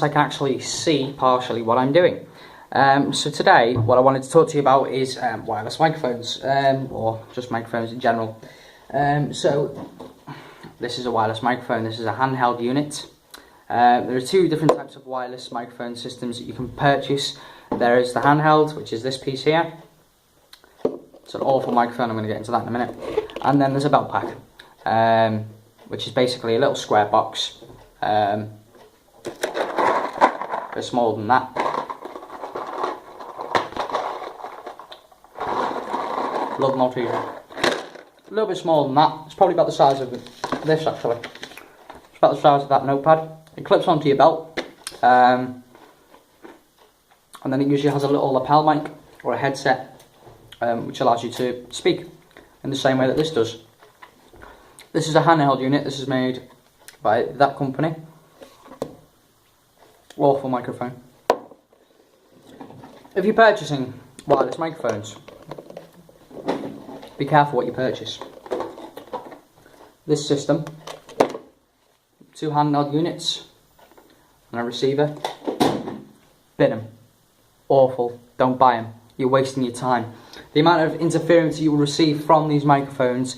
I can actually see partially what I'm doing. So today, what I wanted to talk to you about is wireless microphones, or just microphones in general. So this is a wireless microphone. This is a handheld unit. There are two different types of wireless microphone systems that you can purchase. There is the handheld, which is this piece here. It's an awful microphone, I'm going to get into that in a minute. And then there's a belt pack, which is basically a little square box, a bit smaller than that. Love Malteser. A little bit smaller than that. It's probably about the size of this actually. It's about the size of that notepad. It clips onto your belt, and then it usually has a little lapel mic or a headset, which allows you to speak in the same way that this does. This is a handheld unit. This is made by that company. Awful microphone. If you're purchasing wireless microphones, be careful what you purchase. This system, two handheld units and a receiver, bin them. Awful. Don't buy them. You're wasting your time. The amount of interference you will receive from these microphones,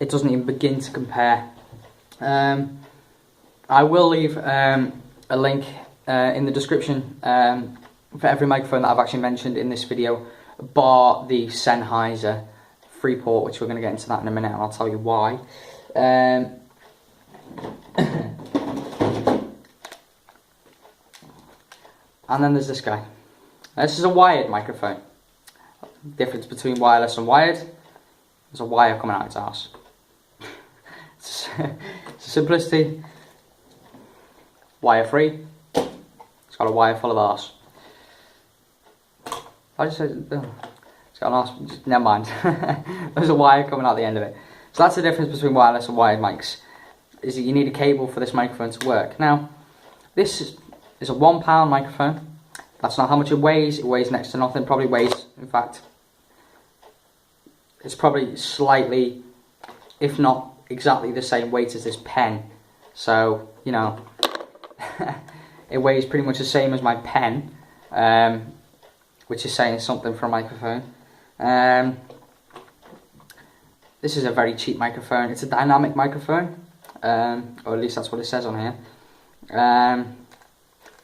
it doesn't even begin to compare. I will leave a link in the description for every microphone that I've actually mentioned in this video, bar the Sennheiser Freeport, which we're going to get into that in a minute, and I'll tell you why. And then there's this guy. This is a wired microphone. Difference between wireless and wired: there's a wire coming out its arse. It's a simplicity. Wire free. It's got a wire full of arse. I just said it's got an arse. Never mind. There's a wire coming out the end of it. So that's the difference between wireless and wired mics. Is that you need a cable for this microphone to work. Now, this is a £1 microphone. That's not how much it weighs. It weighs next to nothing. Probably weighs, in fact, it's probably slightly, if not exactly the same weight as this pen. So, you know, it weighs pretty much the same as my pen, which is saying something for a microphone. This is a very cheap microphone. It's a dynamic microphone, or at least that's what it says on here.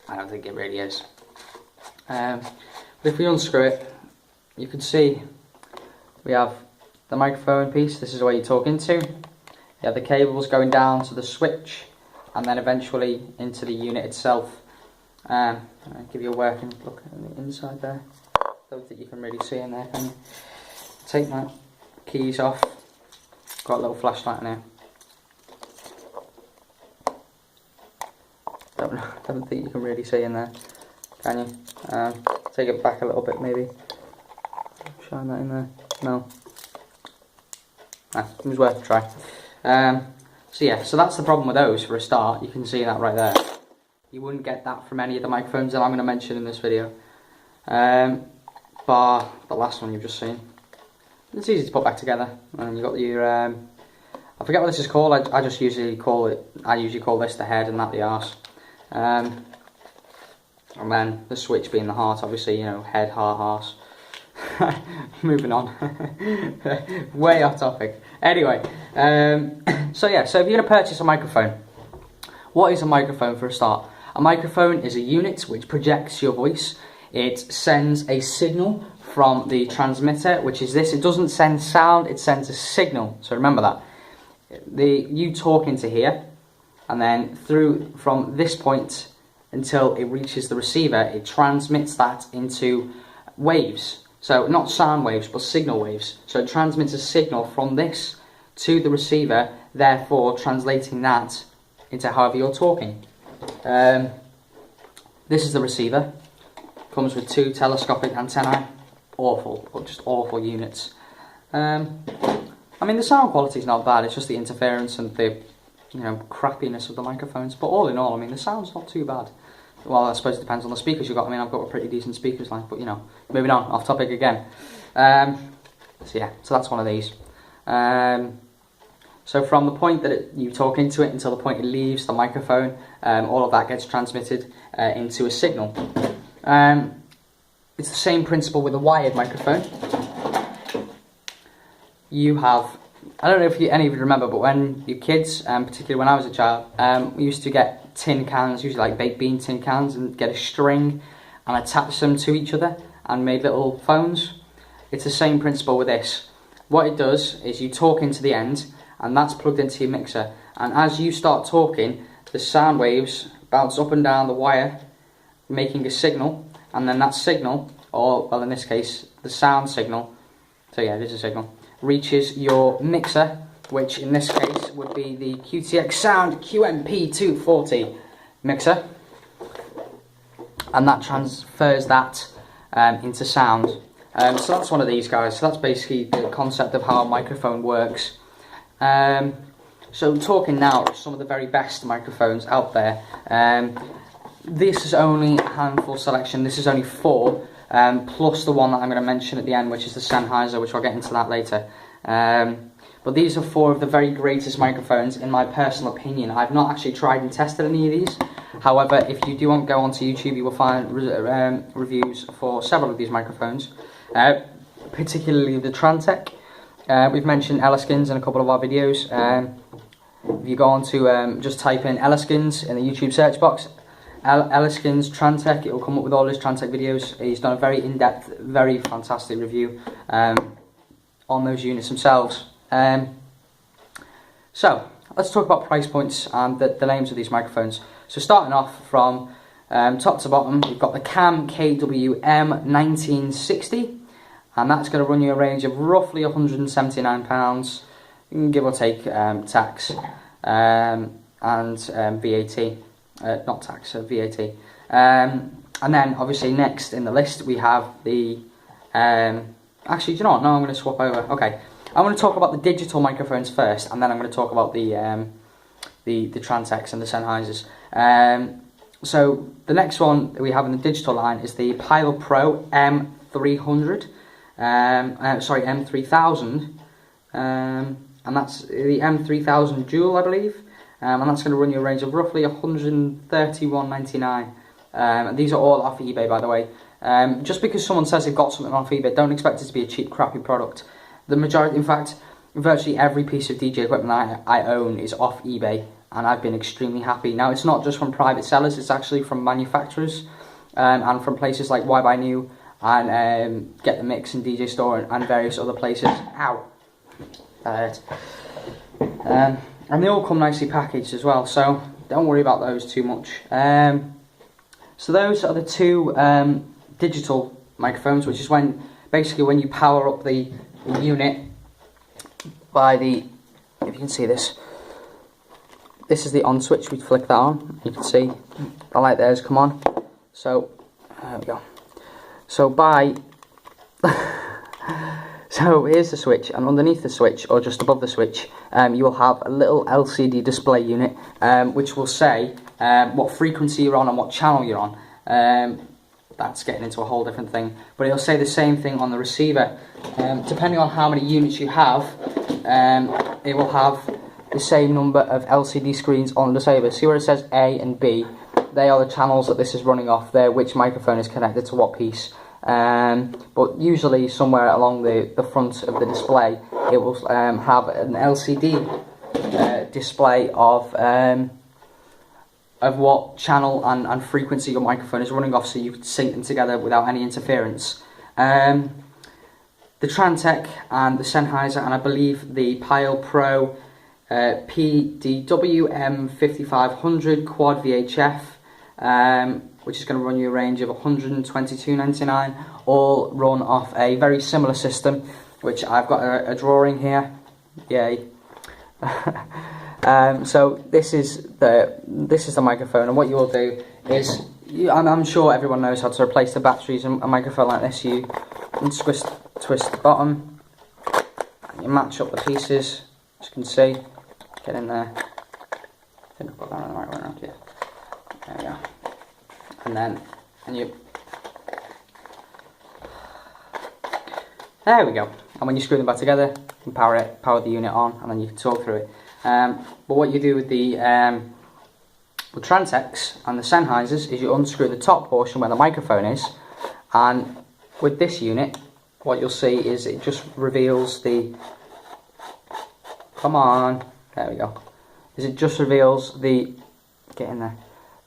I don't think it really is. But if we unscrew it, you can see we have the microphone piece. This is where you talk into. You have the cables going down to the switch, and then eventually into the unit itself. I'll give you a working look at the inside there. Don't think you can really see in there, can you? Take my keys off. Got a little flashlight in here. Don't think you can really see in there, can you? Take it back a little bit, maybe. Shine that in there. No. It was worth a try. So yeah, so that's the problem with those for a start. You can see that right there. You wouldn't get that from any of the microphones that I'm going to mention in this video, bar the last one you've just seen. It's easy to put back together, and you've got your I forget what this is called. I usually call this the head and that the arse. And then the switch being the heart, obviously, you know, head, heart, arse. Moving on. Way off topic. Anyway, so yeah, so if you're going to purchase a microphone, what is a microphone for a start? A microphone is a unit which projects your voice. It sends a signal from the transmitter, which is this. It doesn't send sound, it sends a signal. So remember that. You talk into here, and then through from this point until it reaches the receiver, it transmits that into waves. So not sound waves, but signal waves. So it transmits a signal from this to the receiver, therefore translating that into however you're talking. This is the receiver. Comes with two telescopic antennae. Awful, but just awful units. I mean, the sound quality is not bad. It's just the interference and the, you know, crappiness of the microphones. But all in all, I mean, the sound's not too bad. Well, I suppose it depends on the speakers you've got. I mean, I've got a pretty decent speakers line, but you know, moving on, off topic again. So yeah, so that's one of these. So So from the point that you talk into it until the point it leaves the microphone, all of that gets transmitted into a signal. It's the same principle with a wired microphone. You have, I don't know if any of you remember, but when you're kids, particularly when I was a child, we used to get tin cans, usually like baked bean tin cans, and get a string and attach them to each other and made little phones. It's the same principle with this. What it does is you talk into the end, and that's plugged into your mixer, and as you start talking, the sound waves bounce up and down the wire, making a signal, and then that signal, or well in this case, the sound signal, so yeah, it is a signal, reaches your mixer, which in this case would be the QTX Sound QMP240 mixer, and that transfers that into sound. So that's one of these guys. So that's basically the concept of how a microphone works. So talking now of some of the very best microphones out there. This is only a handful selection. This is only 4, plus the one that I'm going to mention at the end, which is the Sennheiser, which I'll get into that later. But these are 4 of the very greatest microphones in my personal opinion. I've not actually tried and tested any of these. However, if you do want to go onto YouTube, you will find reviews for several of these microphones, particularly the Trantec. We've mentioned Ellerskins in a couple of our videos. If you go on to just type in Ellerskins in the YouTube search box, Ellerskins Trantec, it will come up with all his Trantec videos. He's done a very in-depth, very fantastic review on those units themselves. So let's talk about price points and the names of these microphones. So starting off from top to bottom, we've got the Cam KWM 1960, and that's going to run you a range of roughly £179, give or take tax and VAT, not tax, VAT. And then obviously next in the list we have the, actually do you know what, no, I'm going to swap over, okay. I'm going to talk about the digital microphones first, and then I'm going to talk about the Trantecs and the Sennheisers. So the next one that we have in the digital line is the Pilot Pro M300, M3000, and that's the M3000 Dual, I believe, and that's going to run you a range of roughly £131.99. And these are all off eBay, by the way. Just because someone says they've got something off eBay, don't expect it to be a cheap, crappy product. The majority, in fact, virtually every piece of DJ equipment I own is off eBay, and I've been extremely happy. Now, it's not just from private sellers, it's actually from manufacturers, and from places like Why Buy New, and Get The Mix and DJ Store, and various other places. Ow! That hurt. And they all come nicely packaged as well, so don't worry about those too much. So those are the 2 digital microphones, which is basically when you power up the unit by the, if you can see this is the on switch. We flick that on, you can see the light there has come on. So there we go. So so here's the switch, and underneath the switch, or just above the switch, you will have a little LCD display unit, which will say what frequency you're on and what channel you're on. That's getting into a whole different thing, but it'll say the same thing on the receiver. Depending on how many units you have, it will have the same number of LCD screens on the receiver. See where it says A and B? They are the channels that this is running off. They're which microphone is connected to what piece. But usually somewhere along the front of the display, it will have an LCD display of what channel and frequency your microphone is running off, so you can sync them together without any interference. The Trantec and the Sennheiser, and I believe the Pilot Pro PDW M5500 Quad VHF, which is going to run you a range of £122.99, all run off a very similar system, which I've got a drawing here. Yay. So this is the microphone, and what you will do is, I'm sure everyone knows how to replace the batteries in a microphone like this. You twist the bottom, and you match up the pieces, as you can see. Get in there. I think I've got that on the right one around here. There we go. And then, there we go. And when you screw them back together, you can power the unit on, and then you can talk through it. But what you do with the Trantecs and the Sennheisers is you unscrew the top portion where the microphone is, and with this unit what you'll see is it just reveals the, come on, there we go, is it just reveals the, get in there,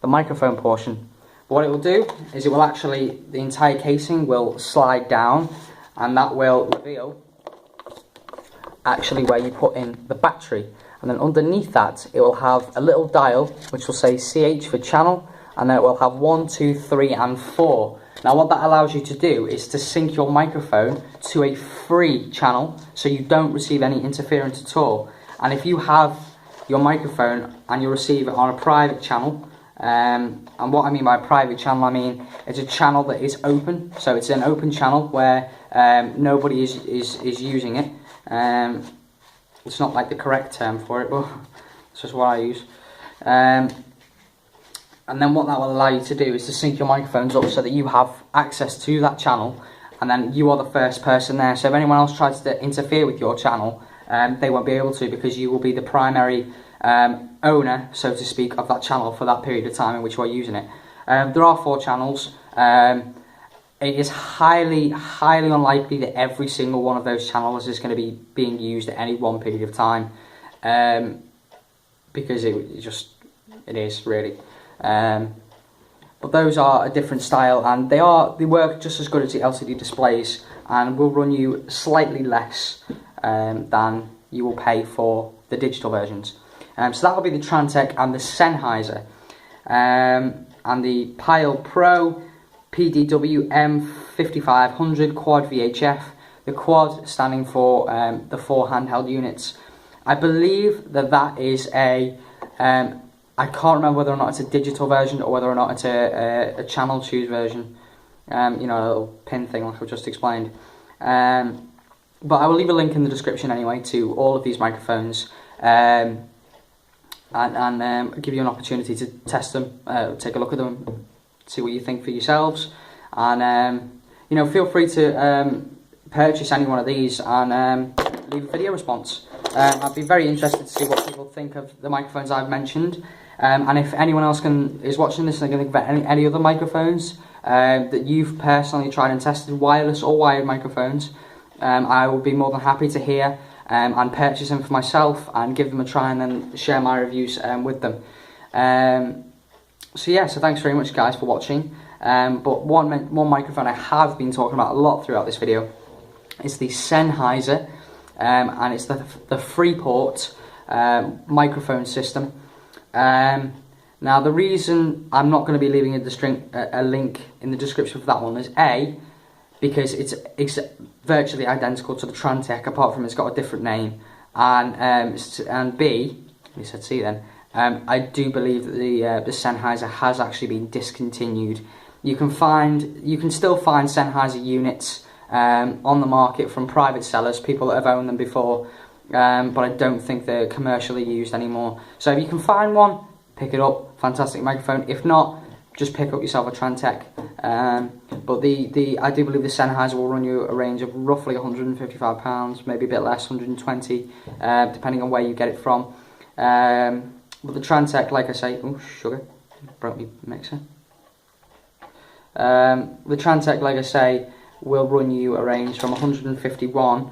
the microphone portion. But what it will do is it will actually, the entire casing will slide down, and that will reveal actually where you put in the battery. And then underneath that it will have a little dial which will say CH for channel, and then it will have 1, 2, 3 and 4. Now what that allows you to do is to sync your microphone to a free channel, so you don't receive any interference at all. And if you have your microphone and you receive it on a private channel, and what I mean by private channel, I mean it's a channel that is open, so it's an open channel where nobody is using it. It's not like the correct term for it, but it's just what I use. And then what that will allow you to do is to sync your microphones up so that you have access to that channel, and then you are the first person there. So if anyone else tries to interfere with your channel, they won't be able to, because you will be the primary owner, so to speak, of that channel for that period of time in which you are using it. There are 4 channels. It is highly unlikely that every single one of those channels is going to be being used at any one period of time, because it is really. But those are a different style, and they work just as good as the LCD displays, and will run you slightly less than you will pay for the digital versions. So that will be the Trantec and the Sennheiser, and the Pyle Pro PDW M5500 Quad VHF, the quad standing for the 4 handheld units. I believe that is a, I can't remember whether or not it's a digital version or whether or not it's a channel choose version, you know, a little pin thing like I've just explained. But I will leave a link in the description anyway to all of these microphones, and give you an opportunity to test them, take a look at them, see what you think for yourselves, and you know, feel free to purchase any one of these and leave a video response. I'd be very interested to see what people think of the microphones I've mentioned, and if anyone else is watching this and can think about any other microphones that you've personally tried and tested, wireless or wired microphones, I would be more than happy to hear and purchase them for myself and give them a try, and then share my reviews with them. So yeah, so thanks very much guys for watching. But one microphone I have been talking about a lot throughout this video is the Sennheiser, and it's the Freeport microphone system. Now the reason I'm not going to be leaving a link in the description for that one is A, because it's virtually identical to the Trantec, apart from it's got a different name, and B, I said C then, I do believe that the Sennheiser has actually been discontinued. You can still find Sennheiser units on the market from private sellers, people that have owned them before, but I don't think they're commercially used anymore. So if you can find one, pick it up. Fantastic microphone. If not, just pick up yourself a Trantec. But I do believe the Sennheiser will run you a range of roughly £155, maybe a bit less, 120, depending on where you get it from. But the Trantec, like I say, oh sugar, broke me mixer. The Trantec, like I say, will run you a range from 151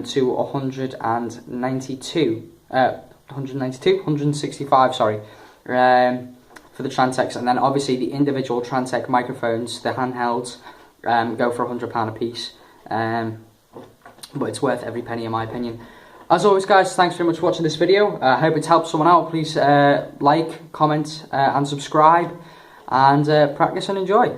to 165, sorry, for the Trantecs. And then obviously the individual Trantec microphones, the handhelds, go for £100 a piece, but it's worth every penny in my opinion. As always guys, thanks very much for watching this video. I hope it's helped someone out. Please like, comment and subscribe, and practice and enjoy.